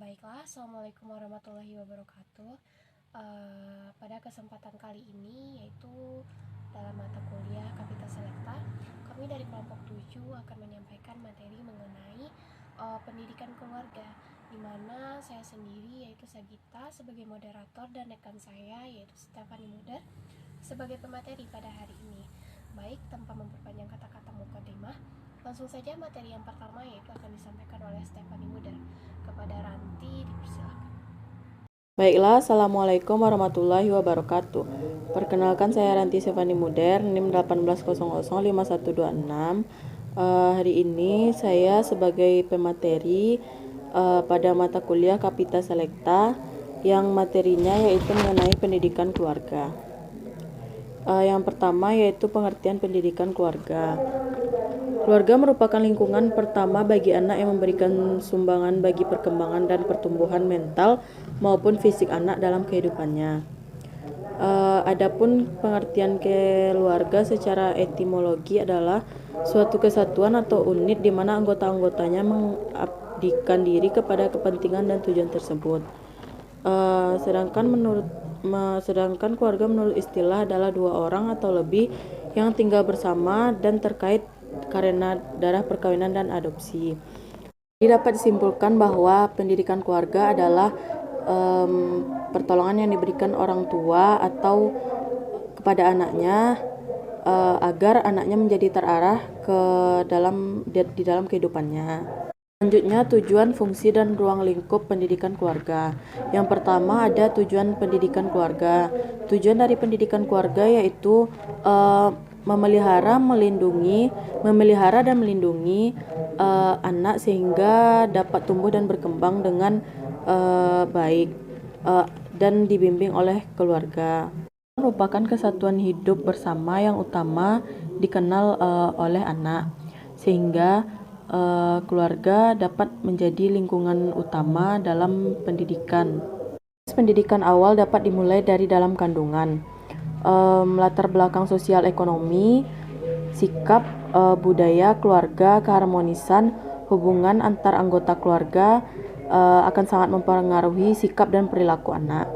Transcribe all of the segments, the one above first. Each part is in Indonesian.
Baiklah, Assalamualaikum warahmatullahi wabarakatuh. Pada kesempatan kali ini, yaitu dalam mata kuliah Kapita Selekta, kami dari kelompok 7 akan menyampaikan materi mengenai pendidikan keluarga, di mana saya sendiri yaitu Sagita sebagai moderator dan rekan saya yaitu Stefani Mudar sebagai pemateri pada hari ini. Baik, tanpa memperpanjang kata-kata mukadimah, langsung saja materi yang pertama yaitu akan disampaikan oleh Stefani Mudar. Kepada Ranti dipersilakan. Baiklah, Assalamualaikum warahmatullahi wabarakatuh. Perkenalkan, saya Ranti Stefani Mudar, NIM 18005126. Hari ini saya sebagai pemateri pada mata kuliah Kapita Selekta yang materinya yaitu mengenai pendidikan keluarga. Yang pertama yaitu pengertian pendidikan keluarga. Keluarga merupakan lingkungan pertama bagi anak yang memberikan sumbangan bagi perkembangan dan pertumbuhan mental maupun fisik anak dalam kehidupannya. Adapun pengertian keluarga secara etimologi adalah suatu kesatuan atau unit di mana anggota-anggotanya mengabdikan diri kepada kepentingan dan tujuan tersebut. Sedangkan keluarga menurut istilah adalah dua orang atau lebih yang tinggal bersama dan terkait karena darah perkawinan dan adopsi. Jadi dapat disimpulkan bahwa pendidikan keluarga adalah pertolongan yang diberikan orang tua atau kepada anaknya agar anaknya menjadi terarah di dalam kehidupannya. Selanjutnya, tujuan, fungsi, dan ruang lingkup pendidikan keluarga. Yang pertama ada tujuan pendidikan keluarga. Tujuan dari pendidikan keluarga yaitu memelihara dan melindungi anak sehingga dapat tumbuh dan berkembang dengan baik dan dibimbing oleh keluarga. Merupakan kesatuan hidup bersama yang utama dikenal oleh anak, sehingga keluarga dapat menjadi lingkungan utama dalam pendidikan. Pendidikan awal dapat dimulai dari dalam kandungan. Latar belakang sosial ekonomi, sikap, budaya, keluarga, keharmonisan, hubungan antar anggota keluarga akan sangat mempengaruhi sikap dan perilaku anak.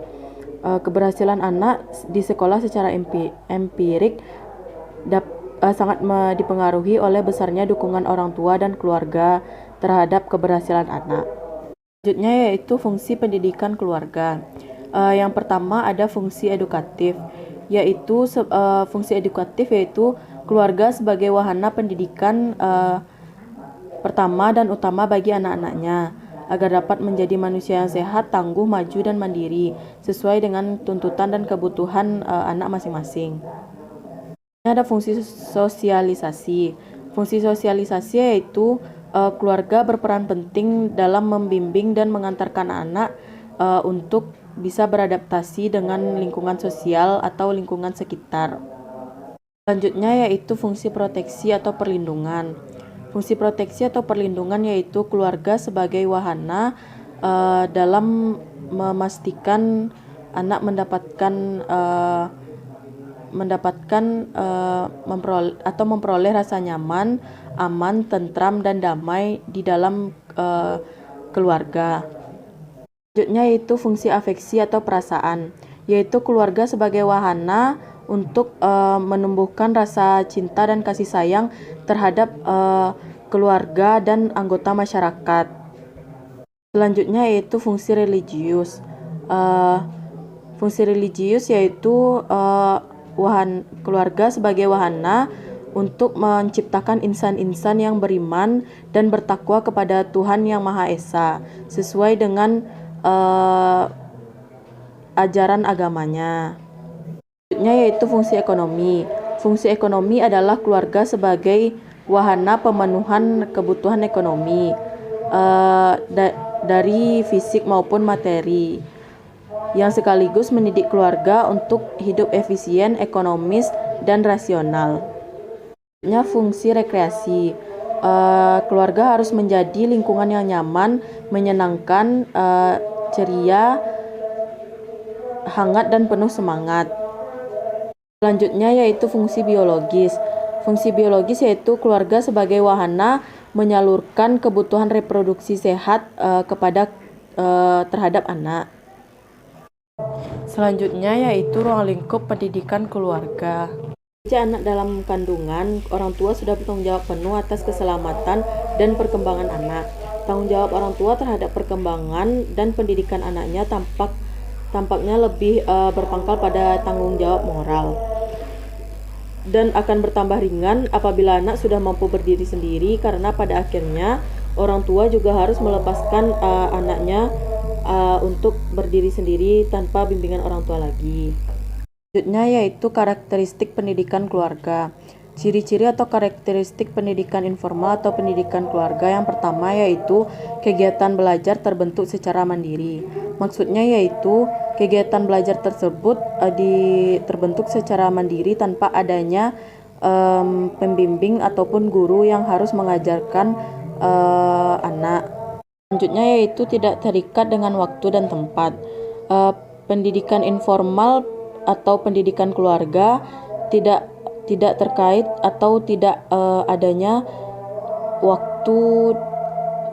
Keberhasilan anak di sekolah secara empirik sangat dipengaruhi oleh besarnya dukungan orang tua dan keluarga terhadap keberhasilan anak. Selanjutnya yaitu fungsi pendidikan keluarga. Yang pertama ada fungsi edukatif, yaitu fungsi edukatif yaitu keluarga sebagai wahana pendidikan pertama dan utama bagi anak-anaknya agar dapat menjadi manusia yang sehat, tangguh, maju, dan mandiri sesuai dengan tuntutan dan kebutuhan anak masing-masing. Ada fungsi sosialisasi. Fungsi sosialisasi yaitu keluarga berperan penting dalam membimbing dan mengantarkan anak untuk bisa beradaptasi dengan lingkungan sosial atau lingkungan sekitar. Selanjutnya yaitu fungsi proteksi atau perlindungan. Fungsi proteksi atau perlindungan yaitu keluarga sebagai wahana dalam memastikan anak memperoleh rasa nyaman, aman, tentram, dan damai di dalam keluarga. Selanjutnya yaitu fungsi afeksi atau perasaan, yaitu keluarga sebagai wahana untuk menumbuhkan rasa cinta dan kasih sayang terhadap keluarga dan anggota masyarakat. Selanjutnya yaitu fungsi religius. Fungsi religius yaitu keluarga sebagai wahana untuk menciptakan insan-insan yang beriman dan bertakwa kepada Tuhan Yang Maha Esa sesuai dengan ajaran agamanya. Selanjutnya yaitu fungsi ekonomi. Fungsi ekonomi adalah keluarga sebagai wahana pemenuhan kebutuhan ekonomi dari fisik maupun materi, yang sekaligus mendidik keluarga untuk hidup efisien, ekonomis, dan rasional. Selanjutnya fungsi rekreasi. Keluarga harus menjadi lingkungan yang nyaman, menyenangkan, ceria, hangat, dan penuh semangat. Selanjutnya yaitu fungsi biologis. Fungsi biologis yaitu keluarga sebagai wahana menyalurkan kebutuhan reproduksi sehat kepada terhadap anak. Selanjutnya yaitu ruang lingkup pendidikan keluarga. Sejak anak dalam kandungan, orang tua sudah bertanggung jawab penuh atas keselamatan dan perkembangan anak. Tanggung jawab orang tua terhadap perkembangan dan pendidikan anaknya tampaknya lebih berpangkal pada tanggung jawab moral, dan akan bertambah ringan apabila anak sudah mampu berdiri sendiri, karena pada akhirnya orang tua juga harus melepaskan anaknya untuk berdiri sendiri tanpa bimbingan orang tua lagi. Selanjutnya yaitu karakteristik pendidikan keluarga. Ciri-ciri atau karakteristik pendidikan informal atau pendidikan keluarga yang pertama yaitu kegiatan belajar terbentuk secara mandiri. Maksudnya yaitu kegiatan belajar tersebut terbentuk secara mandiri tanpa adanya pembimbing ataupun guru yang harus mengajarkan anak. Selanjutnya yaitu tidak terikat dengan waktu dan tempat. Pendidikan informal atau pendidikan keluarga tidak terkait atau tidak adanya waktu,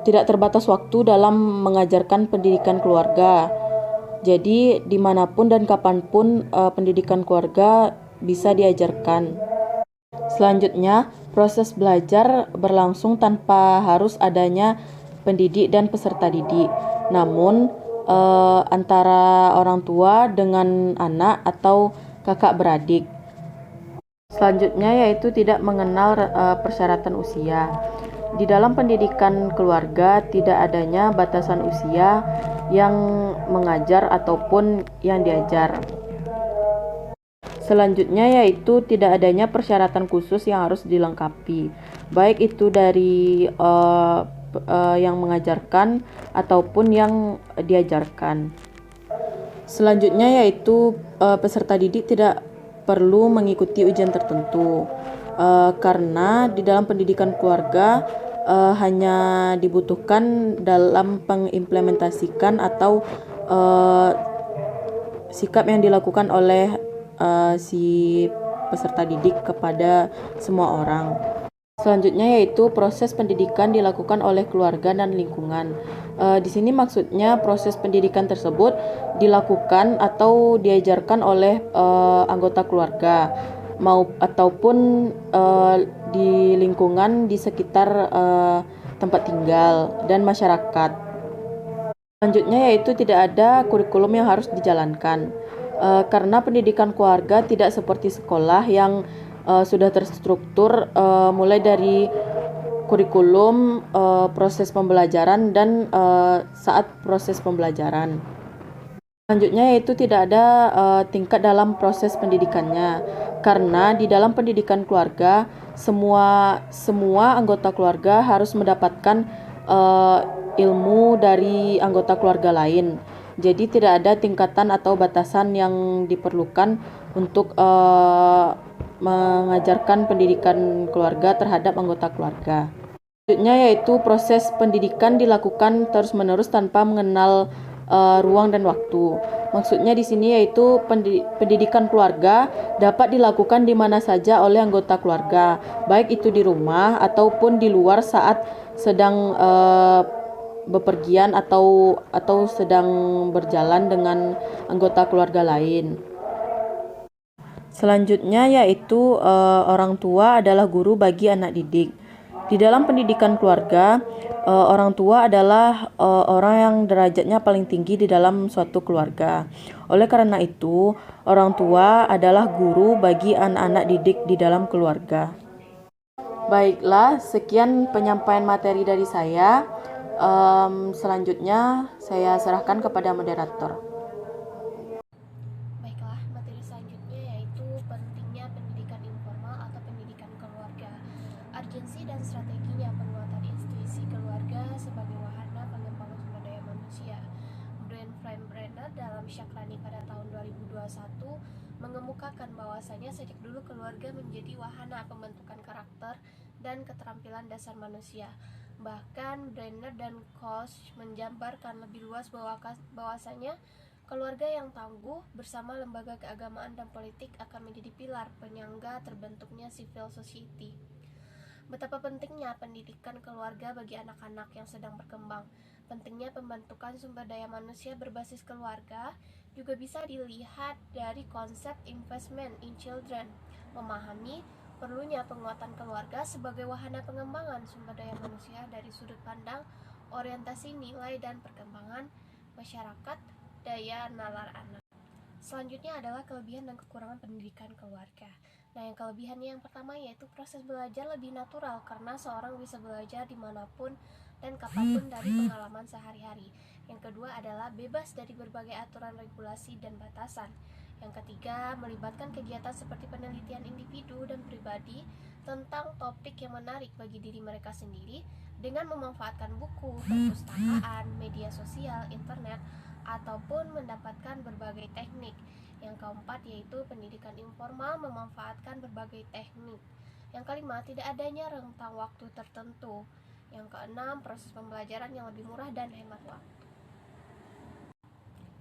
tidak terbatas waktu dalam mengajarkan pendidikan keluarga. Jadi dimanapun dan kapanpun pendidikan keluarga bisa diajarkan. Selanjutnya, proses belajar berlangsung tanpa harus adanya pendidik dan peserta didik, namun antara orang tua dengan anak atau kakak beradik. Selanjutnya yaitu tidak mengenal persyaratan usia. Di dalam pendidikan keluarga tidak adanya batasan usia yang mengajar ataupun yang diajar. Selanjutnya yaitu tidak adanya persyaratan khusus yang harus dilengkapi, baik itu dari yang mengajarkan ataupun yang diajarkan. Selanjutnya yaitu peserta didik tidak perlu mengikuti ujian tertentu, karena di dalam pendidikan keluarga hanya dibutuhkan dalam mengimplementasikan atau sikap yang dilakukan oleh si peserta didik kepada semua orang. Selanjutnya yaitu proses pendidikan dilakukan oleh keluarga dan lingkungan. Di sini maksudnya proses pendidikan tersebut dilakukan atau diajarkan oleh anggota keluarga ataupun di lingkungan di sekitar tempat tinggal dan masyarakat. Selanjutnya yaitu tidak ada kurikulum yang harus dijalankan, karena pendidikan keluarga tidak seperti sekolah yang sudah terstruktur mulai dari kurikulum, proses pembelajaran, dan saat proses pembelajaran. Selanjutnya yaitu tidak ada tingkat dalam proses pendidikannya, karena di dalam pendidikan keluarga semua anggota keluarga harus mendapatkan ilmu dari anggota keluarga lain. Jadi tidak ada tingkatan atau batasan yang diperlukan untuk mengajarkan pendidikan keluarga terhadap anggota keluarga. Selanjutnya yaitu proses pendidikan dilakukan terus-menerus tanpa mengenal ruang dan waktu. Maksudnya di sini yaitu pendidikan keluarga dapat dilakukan di mana saja oleh anggota keluarga, baik itu di rumah ataupun di luar saat sedang bepergian atau sedang berjalan dengan anggota keluarga lain. Selanjutnya yaitu orang tua adalah guru bagi anak didik. Di dalam pendidikan keluarga, orang tua adalah orang yang derajatnya paling tinggi di dalam suatu keluarga. Oleh karena itu, orang tua adalah guru bagi anak-anak didik di dalam keluarga. Baiklah, sekian penyampaian materi dari saya. Selanjutnya saya serahkan kepada moderator. Baiklah, materi selanjutnya yaitu pentingnya pendidikan informal atau pendidikan keluarga. Urgensi dan strateginya penguatan institusi keluarga sebagai wahana pengembangan sumber daya manusia. Brand Brenner dalam Syakrani pada tahun 2021 mengemukakan bahwasanya sejak dulu keluarga menjadi wahana pembentukan karakter dan keterampilan dasar manusia. Bahkan Brenner dan Koch menjabarkan lebih luas bahwasanya keluarga yang tangguh bersama lembaga keagamaan dan politik akan menjadi pilar penyangga terbentuknya civil society. Betapa pentingnya pendidikan keluarga bagi anak-anak yang sedang berkembang. Pentingnya pembentukan sumber daya manusia berbasis keluarga juga bisa dilihat dari konsep investment in children, memahami perlunya penguatan keluarga sebagai wahana pengembangan sumber daya manusia dari sudut pandang orientasi nilai dan perkembangan masyarakat daya nalar anak. Selanjutnya adalah kelebihan dan kekurangan pendidikan keluarga. Nah, yang kelebihannya yang pertama yaitu proses belajar lebih natural karena seorang bisa belajar dimanapun dan kapanpun dari pengalaman sehari-hari. Yang kedua adalah bebas dari berbagai aturan regulasi dan batasan. Yang ketiga, melibatkan kegiatan seperti penelitian individu dan pribadi tentang topik yang menarik bagi diri mereka sendiri dengan memanfaatkan buku, perpustakaan, media sosial, internet, ataupun mendapatkan berbagai teknik. Yang keempat yaitu pendidikan informal memanfaatkan berbagai teknik. Yang kelima, tidak adanya rentang waktu tertentu. Yang keenam, proses pembelajaran yang lebih murah dan hemat waktu.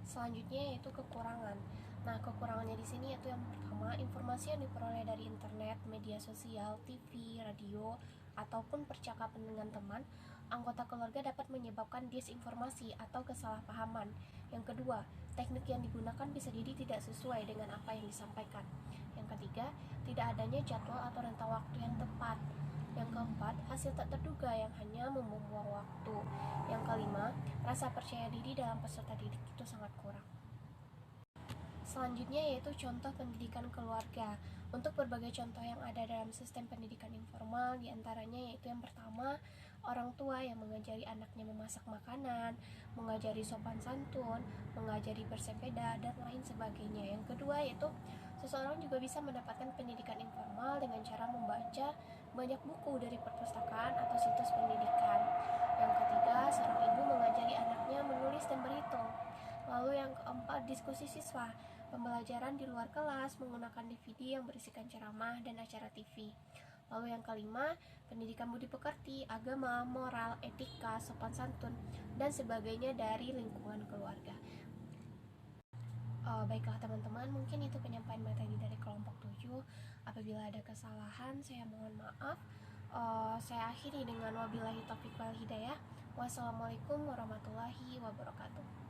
Selanjutnya yaitu kekurangan. Nah, kekurangannya di sini yaitu yang pertama, informasi yang diperoleh dari internet, media sosial, TV, radio, ataupun percakapan dengan teman, anggota keluarga dapat menyebabkan disinformasi atau kesalahpahaman. Yang kedua, teknik yang digunakan bisa jadi tidak sesuai dengan apa yang disampaikan. Yang ketiga, tidak adanya jadwal atau rentang waktu yang tepat. Yang keempat, hasil tak terduga yang hanya membuang waktu. Yang kelima, rasa percaya diri dalam peserta didik itu sangat kurang. Selanjutnya yaitu contoh pendidikan keluarga. Untuk berbagai contoh yang ada dalam sistem pendidikan informal, diantaranya yaitu yang pertama, orang tua yang mengajari anaknya memasak makanan, mengajari sopan santun, mengajari bersepeda, dan lain sebagainya. Yang kedua yaitu seseorang juga bisa mendapatkan pendidikan informal dengan cara membaca banyak buku dari perpustakaan atau situs pendidikan. Yang ketiga, seorang ibu mengajari anaknya menulis dan berhitung. Lalu yang keempat, diskusi siswa, pembelajaran di luar kelas menggunakan DVD yang berisikan ceramah dan acara TV. Lalu yang kelima, pendidikan budi pekerti, agama, moral, etika, sopan santun, dan sebagainya dari lingkungan keluarga. Baiklah teman-teman, mungkin itu penyampaian materi dari kelompok 7. Apabila ada kesalahan, saya mohon maaf. Saya akhiri dengan wabillahi taufiq wal hidayah. Wassalamualaikum warahmatullahi wabarakatuh.